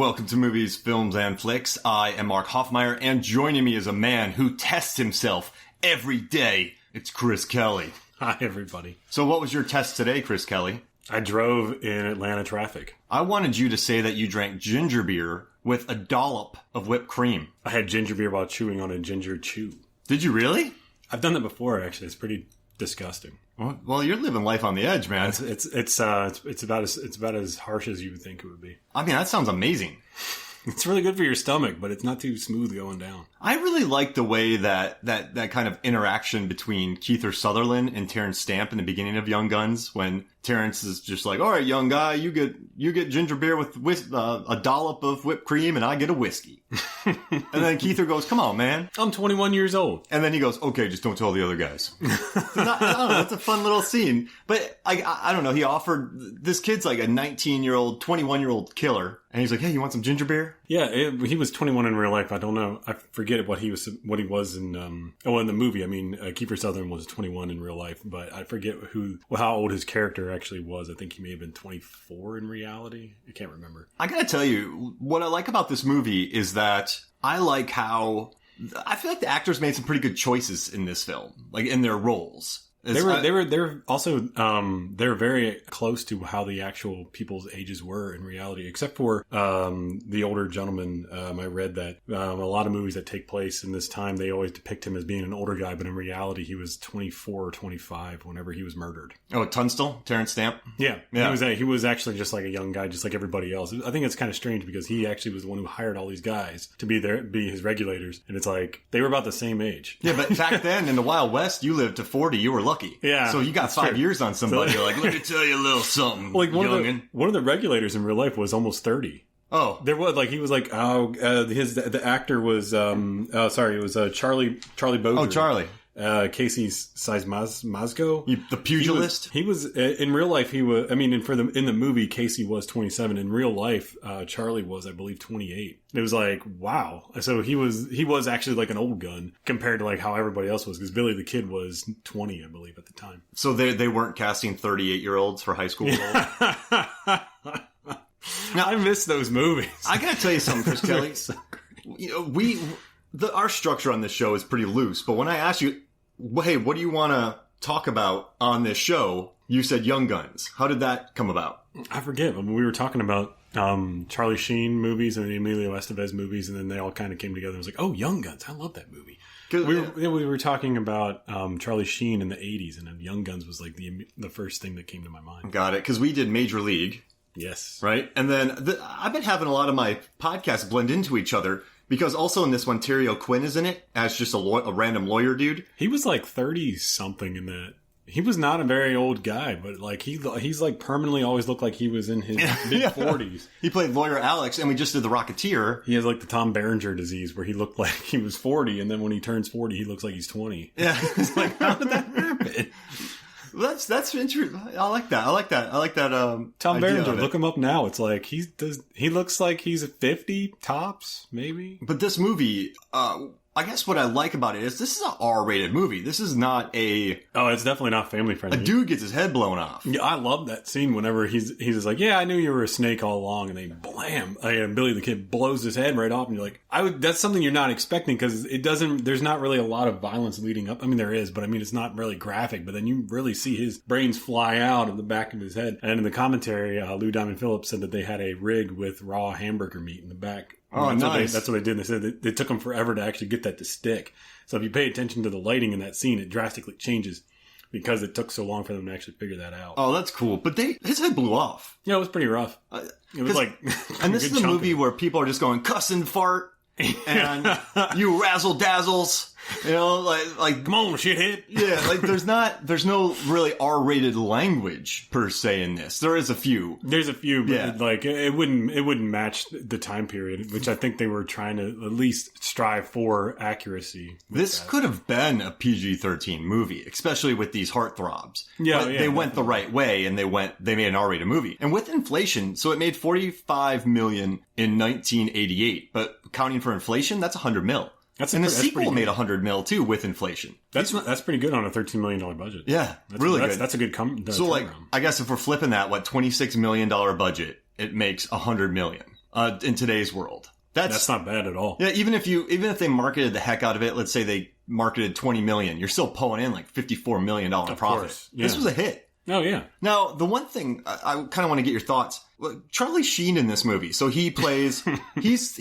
Welcome to Movies, Films, and Flicks. I am Mark Hoffmeyer, and joining me is a man who tests himself every day. It's Chris Kelly. Hi, everybody. So what was your test today, Chris Kelly? I drove in Atlanta traffic. I wanted you to say that you drank ginger beer with a dollop of whipped cream. I had ginger beer while chewing on a ginger chew. Did you really? I've done that before, actually. It's pretty disgusting. Well, you're living life on the edge, man. It's about as harsh as you would think it would be. I mean, that sounds amazing. It's really good for your stomach, but it's not too smooth going down. I really like the way that kind of interaction between Kiefer Sutherland and Terrence Stamp in the beginning of Young Guns, when Terrence is just like, "All right, young guy, you get ginger beer with a dollop of whipped cream, and I get a whiskey." And then Kiefer goes, "Come on, man, I'm 21 years old." And then he goes, "Okay, just don't tell the other guys." I don't know, it's a fun little scene, but I don't know. He offered this kid's like a 19-year-old, 21-year-old killer, and he's like, "Hey, you want some ginger beer?" Yeah, he was 21 in real life. I don't know. I forget what he was in in the movie. I mean, Kiefer Sutherland was 21 in real life, but I forget how old his character actually was. I think he may have been 24 in reality. I can't remember. I gotta tell you, what I like about this movie is that I like how I feel like the actors made some pretty good choices in this film, like in their roles. They were also they're very close to how the actual people's ages were in reality, except for the older gentleman. I read that a lot of movies that take place in this time, they always depict him as being an older guy, but in reality he was 24 or 25 whenever he was murdered. Oh, Tunstall? Terrence Stamp? Yeah. He was actually just like a young guy, just like everybody else. I think it's kind of strange because he actually was the one who hired all these guys to be his regulators, and it's like they were about the same age. Yeah, but back then in the Wild West, you lived to 40, you were lucky. Yeah, so you got 5 years on somebody. You're like, let me tell you a little something, like youngin'. One of the regulators in real life was almost 30. Oh, there was the actor was it was Charlie Bozer. Oh, Charlie. Casey Size-Mazgo. The pugilist? He was in real life, in the movie, Casey was 27. In real life, Charlie was, I believe, 28. It was like, wow. So he was actually like an old gun compared to like how everybody else was, because Billy the Kid was 20, I believe, at the time. So they weren't casting 38-year-olds for high school roles? Now, I miss those movies. I gotta tell you something, Chris Kelly. So our structure on this show is pretty loose, but when I asked you, hey, what do you want to talk about on this show? You said Young Guns. How did that come about? I forget. I mean, we were talking about Charlie Sheen movies and the Emilio Estevez movies, and then they all kind of came together. I was like, oh, Young Guns. I love that movie. We were talking about Charlie Sheen in the 80s, and then Young Guns was like the first thing that came to my mind. Got it. Because we did Major League. Yes. Right? And then I've been having a lot of my podcasts blend into each other, because also in this one, Terry OQuinn is in it as just a random lawyer dude. He was like 30-something in that. He was not a very old guy, but like he's like permanently always looked like he was in his mid-40s. He played Lawyer Alex, and we just did The Rocketeer. He has like the Tom Berenger disease where he looked like he was 40, and then when he turns 40, he looks like he's 20. Yeah. It's like, how did that happen? That's interesting. I like that. Tom Berenger, look him up now. It's like he looks like he's 50 tops, maybe. But this movie, I guess what I like about it is this is an R-rated movie. This is not it's definitely not family friendly. A dude gets his head blown off. Yeah, I love that scene whenever he's just like, yeah, I knew you were a snake all along, and they blam, and Billy the Kid blows his head right off, and you're like, that's something you're not expecting, because there's not really a lot of violence leading up. I mean, there is, but I mean, it's not really graphic, but then you really see his brains fly out of the back of his head. And in the commentary, Lou Diamond Phillips said that they had a rig with raw hamburger meat in the back. Oh, nice. That's what they did. They said that it took them forever to actually get that to stick. So if you pay attention to the lighting in that scene, it drastically changes because it took so long for them to actually figure that out. Oh, that's cool. But his head blew off. Yeah, it was pretty rough. It was like... And this is a movie where people are just going, cuss and fart, and you razzle-dazzles. You know, like come on, shithead. Yeah, like there's no really R-rated language per se in this. There is a few. There's a few, but like it wouldn't match the time period, which I think they were trying to at least strive for accuracy. This could have been a PG-13 movie, especially with these heartthrobs. Yeah, but they went the right way, and they made an R-rated movie. And with inflation, so it made $45 million in 1988, but counting for inflation, that's $100 million. And the sequel made $100 million too with inflation. That's pretty good on a $13 million budget. Yeah, really good. That's a good So like, I guess if we're flipping that, $26 million budget, it makes $100 million. in today's world. That's not bad at all. Yeah, even if they marketed the heck out of it, let's say they marketed 20 million, you're still pulling in like $54 million profit. Yeah. This was a hit. Oh, yeah. Now, the one thing I kind of want to get your thoughts. Charlie Sheen in this movie. So he plays, he's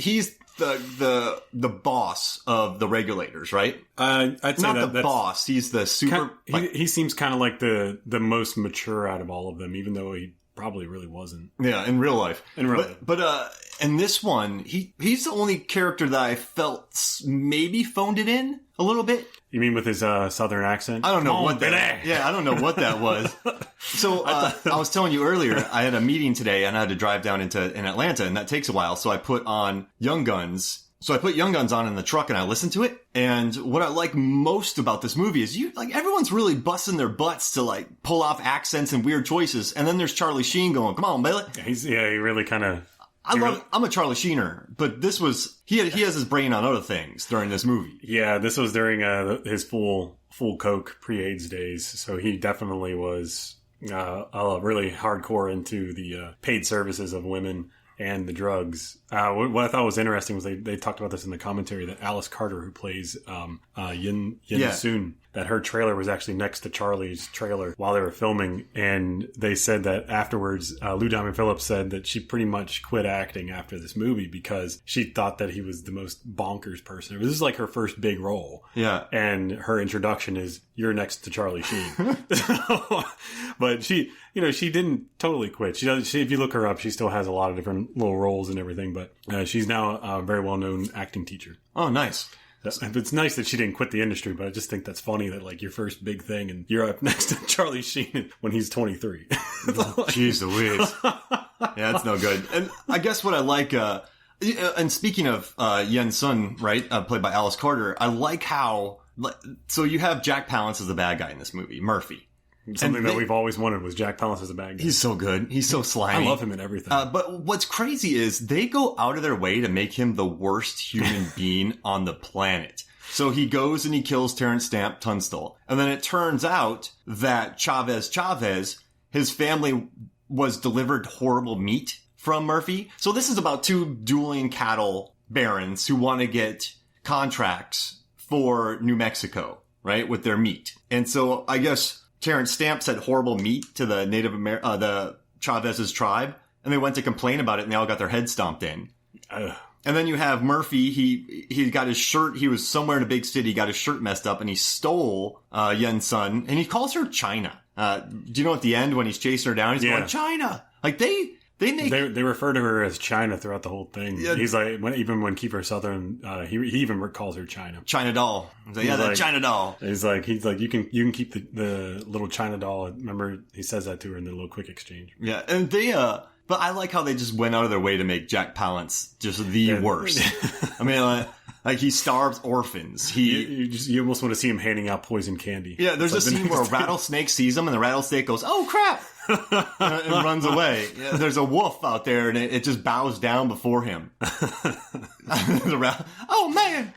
the boss of the regulators, right? I'd say not the boss. He's the super. He seems kind of like the most mature out of all of them, even though he probably really wasn't. Yeah, in real life. But in this one, he's the only character that I felt maybe phoned it in a little bit. You mean with his southern accent? I don't know what that. Yeah, I don't know what that was. So I was telling you earlier, I had a meeting today and I had to drive down in Atlanta, and that takes a while. So I put on Young Guns. So I put Young Guns on in the truck and I listened to it. And what I like most about this movie is everyone's really busting their butts to like pull off accents and weird choices. And then there's Charlie Sheen going, "Come on, Bailey." He really kind of. I'm a Charlie Sheener, but this was he has his brain on other things during this movie. Yeah, this was during his full coke pre-AIDS days, so he definitely was really hardcore into the paid services of women and the drugs. What I thought was interesting was they talked about this in the commentary that Alice Carter, who plays Yin Soon, that her trailer was actually next to Charlie's trailer while they were filming, and they said that afterwards, Lou Diamond Phillips said that she pretty much quit acting after this movie because she thought that he was the most bonkers person. This is like her first big role. Yeah. And her introduction is, "You're next to Charlie Sheen." But she didn't totally quit. If you look her up, she still has a lot of different little roles and everything, but she's now a very well-known acting teacher. Oh, nice. It's nice that she didn't quit the industry, but I just think that's funny that like your first big thing and you're up next to Charlie Sheen when he's 23. Jeez Louise. Yeah, that's no good. And I guess what I like, and speaking of Yen Sun, right, played by Alice Carter, I like how, so you have Jack Palance as the bad guy in this movie, Murphy. Something that we've always wanted was Jack Palance as a bad guy. He's so good. He's so slimy. I love him in everything. But what's crazy is they go out of their way to make him the worst human being on the planet. So he goes and he kills Terrence Stamp Tunstall. And then it turns out that Chavez, his family was delivered horrible meat from Murphy. So this is about two dueling cattle barons who want to get contracts for New Mexico, right, with their meat. And so I guess Terrence Stamp said horrible meat to the the Chavez's tribe, and they went to complain about it, and they all got their heads stomped in. And then you have Murphy. He got his shirt. He was somewhere in a big city, got his shirt messed up, and he stole Yen Sun, and he calls her China. Do you know at the end when he's chasing her down, he's going, "China!" Like they refer to her as China throughout the whole thing. Yeah. He's like, even when Kiefer Sutherland, he even calls her China. China doll. He's like, the China doll. He's like, you can keep the little China doll. Remember, he says that to her in the little quick exchange. Yeah, and but I like how they just went out of their way to make Jack Palance just the worst. I mean, like he starves orphans. You almost want to see him handing out poison candy. Yeah, there's a scene where a rattlesnake sees him, and the rattlesnake goes, "Oh crap!" and runs away. Yeah, there's a wolf out there, and it just bows down before him. Oh man!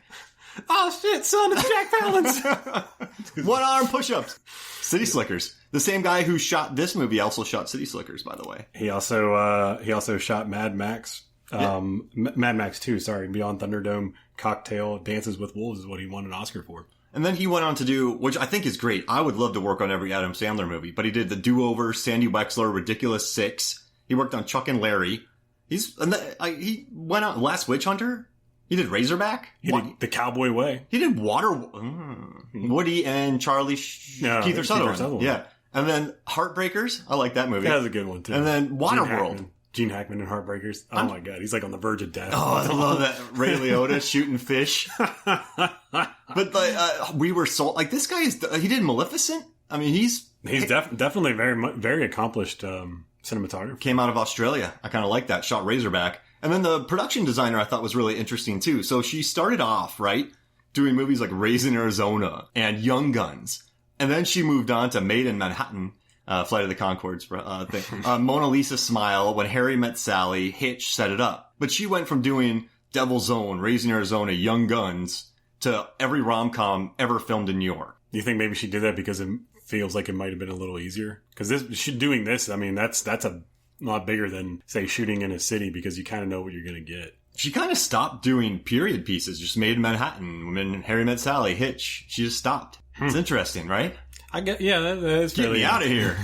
Oh shit, son! It's Jack Palance. One arm push-ups. City Slickers. The same guy who shot this movie also shot City Slickers, by the way. He also shot Mad Max. Mad Max 2, Beyond Thunderdome, Cocktail, Dances with Wolves is what he won an Oscar for. And then he went on to do, which I think is great. I would love to work on every Adam Sandler movie, but he did The Do-Over, Sandy Wexler, Ridiculous Six. He worked on Chuck and Larry. He went on Last Witch Hunter. He did Razorback. He did The Cowboy Way. He did Woody and Charlie Kiefer Sutherland. Yeah. And then Heartbreakers. I like that movie. That was a good one, too. And then Waterworld. Gene Hackman in Heartbreakers. Oh, my God. He's like on the verge of death. Oh, I love that. Ray Liotta shooting fish. But we were sold. Like, this guy he did Maleficent. I mean, he's definitely very accomplished cinematographer. Came out of Australia. I kind of like that. Shot Razorback. And then the production designer I thought was really interesting, too. So she started off, right, doing movies like Raising Arizona and Young Guns. And then she moved on to Made in Manhattan, Flight of the Conchords thing. Mona Lisa Smile, When Harry Met Sally, Hitch, Set It Up. But she went from doing Devil's Own, Raising Arizona, Young Guns, to every rom-com ever filmed in New York. Do you think maybe she did that because it feels like it might have been a little easier? Because doing this, I mean, that's a lot bigger than, say, shooting in a city because you kind of know what you're going to get. She kind of stopped doing period pieces, just Made in Manhattan, When Harry Met Sally, Hitch. She just stopped. It's interesting, right? I get, yeah, that's Get me out of here.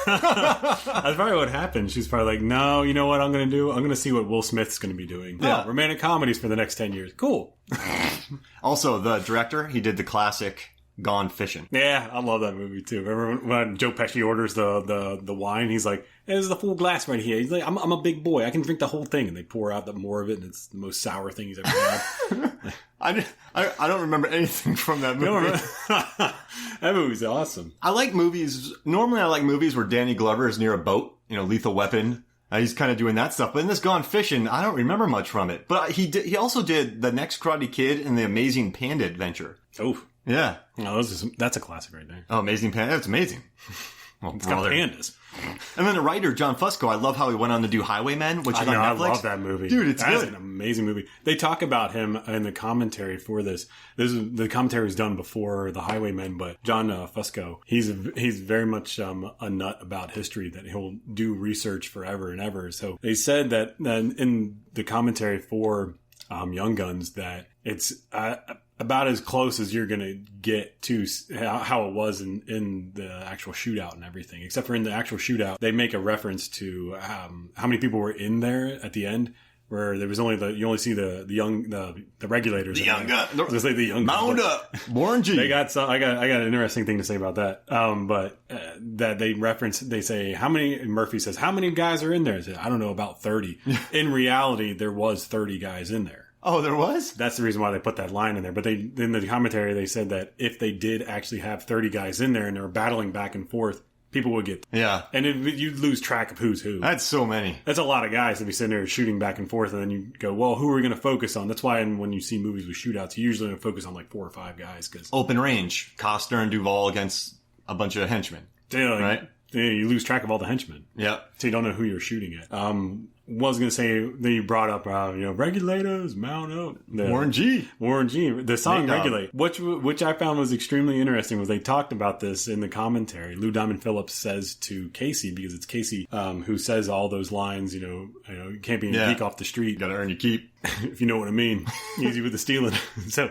That's probably what happened. She's probably like, no, you know what I'm going to do? I'm going to see what Will Smith's going to be doing. Yeah. Romantic comedies for the next 10 years. Cool. Also, the director, he did the classic Gone Fishing. Yeah, I love that movie too. Remember when Joe Pesci orders the wine? He's like, "There's the full glass right here." He's like, "I'm a big boy. I can drink the whole thing." And they pour out more of it, and it's the most sour thing he's ever had. I don't remember anything from that movie. That movie's awesome. I like movies. Normally, I like movies where Danny Glover is near a boat. Lethal Weapon. He's kind of doing that stuff. But in this Gone Fishing, I don't remember much from it. But he also did The Next Karate Kid and The Amazing Panda Adventure. Oh. Yeah. No, that's a classic right there. Oh, Amazing Panda. That's amazing. Well, it's got pandas. And then the writer, John Fusco, I love how he went on to do Highwaymen, which is on Netflix. I love that movie. Dude, it's good. That's an amazing movie. They talk about him in the commentary for this. The commentary was done before the Highwaymen, but John Fusco, he's very much a nut about history, that he'll do research forever and ever. So they said that in the commentary for Young Guns that it's about as close as you're going to get to how it was in the actual shootout and everything. Except for in the actual shootout, they make a reference to how many people were in there at the end, where there was only you only see the regulators. The young gun. Just like the young Mount up. Warren G. They got I got an interesting thing to say about that. But that they say Murphy says, how many guys are in there? I said, I don't know, about 30. In reality, there was 30 guys in there. Oh, there was? That's the reason why they put that line in there. But in the commentary, they said that if they did actually have 30 guys in there and they were battling back and forth, people would get... Yeah. And you'd lose track of who's who. That's so many. That's a lot of guys to be sitting there shooting back and forth, and then you go, well, who are we going to focus on? That's why when you see movies with shootouts, you usually don't focus on like 4 or 5 guys. Cause open range. Costner and Duvall against a bunch of henchmen. Right? Yeah, you lose track of all the henchmen. Yeah. So you don't know who you're shooting at. Was going to say, then you brought up, regulators, mount up. Warren G. The song Regulate, which I found was extremely interesting, was they talked about this in the commentary. Lou Diamond Phillips says to Casey, because it's Casey who says all those lines, you can't be a geek off the street. Got to earn your keep. If you know what I mean. Easy with the stealing. So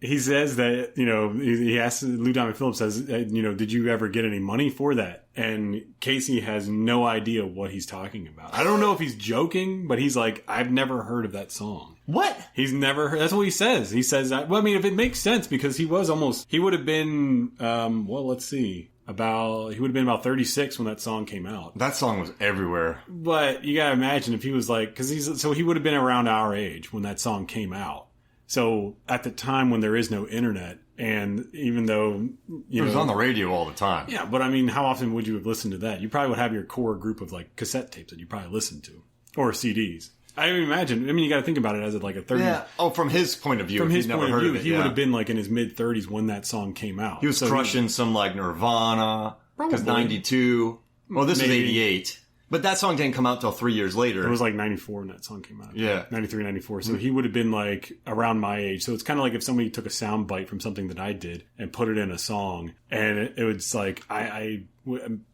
he says that, he asks, Lou Diamond Phillips says, did you ever get any money for that? And Casey has no idea what he's talking about. I don't know if he's joking, but he's like, I've never heard of that song. What? He's never heard. That's what he says. He says that. Well, I mean, if it makes sense, because he would have been, let's see. He would have been about 36 when that song came out. That song was everywhere. But you gotta imagine if he was like, so he would have been around our age when that song came out. So at the time when there is no internet, and even though it was on the radio all the time. Yeah, but I mean, how often would you have listened to that? You probably would have your core group of like cassette tapes that you probably listened to, or CDs. I imagine. I mean, you got to think about it as like a 30. Yeah. Oh, from his point of view. From his point of view, he would have been like in his mid 30s when that song came out. He was crushing some like Nirvana. Because 92. Well, this was 88. But that song didn't come out till 3 years later. It was like 94 when that song came out. Yeah. 93, 94. So he would have been like around my age. So it's kind of like if somebody took a sound bite from something that I did and put it in a song, and it was like, I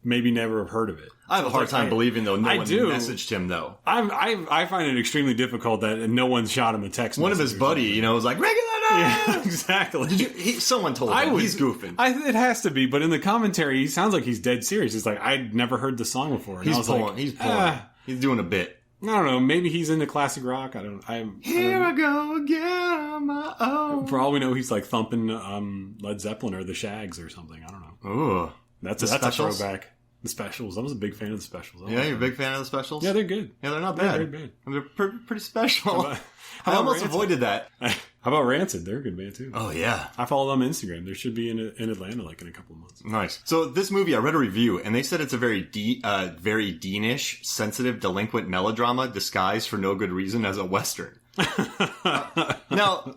maybe never have heard of it. I have a hard time believing, though, no one messaged him, though. I find it extremely difficult that no one shot him a text. One of his buddy, was like, regular. Yeah, exactly. Someone told him. He's goofing. It has to be, but in the commentary, he sounds like he's dead serious. He's like, I'd never heard the song before. And he's pulling. He's doing a bit. I don't know. Maybe he's into classic rock. I go again on my own. For all we know, he's like thumping Led Zeppelin or the Shags or something. I don't know. Ooh. That's a throwback. The Specials. I was a big fan of the Specials. Yeah, you're a big fan of the Specials? Yeah, they're good. Yeah, they're not bad. They're very bad. They're pretty special. I almost avoided that. How about Rancid? They're a good band, too. Oh, yeah. I follow them on Instagram. They should be in Atlanta like in a couple of months. Nice. So this movie, I read a review, and they said it's a very Deanish, sensitive, delinquent melodrama disguised for no good reason as a Western. Now,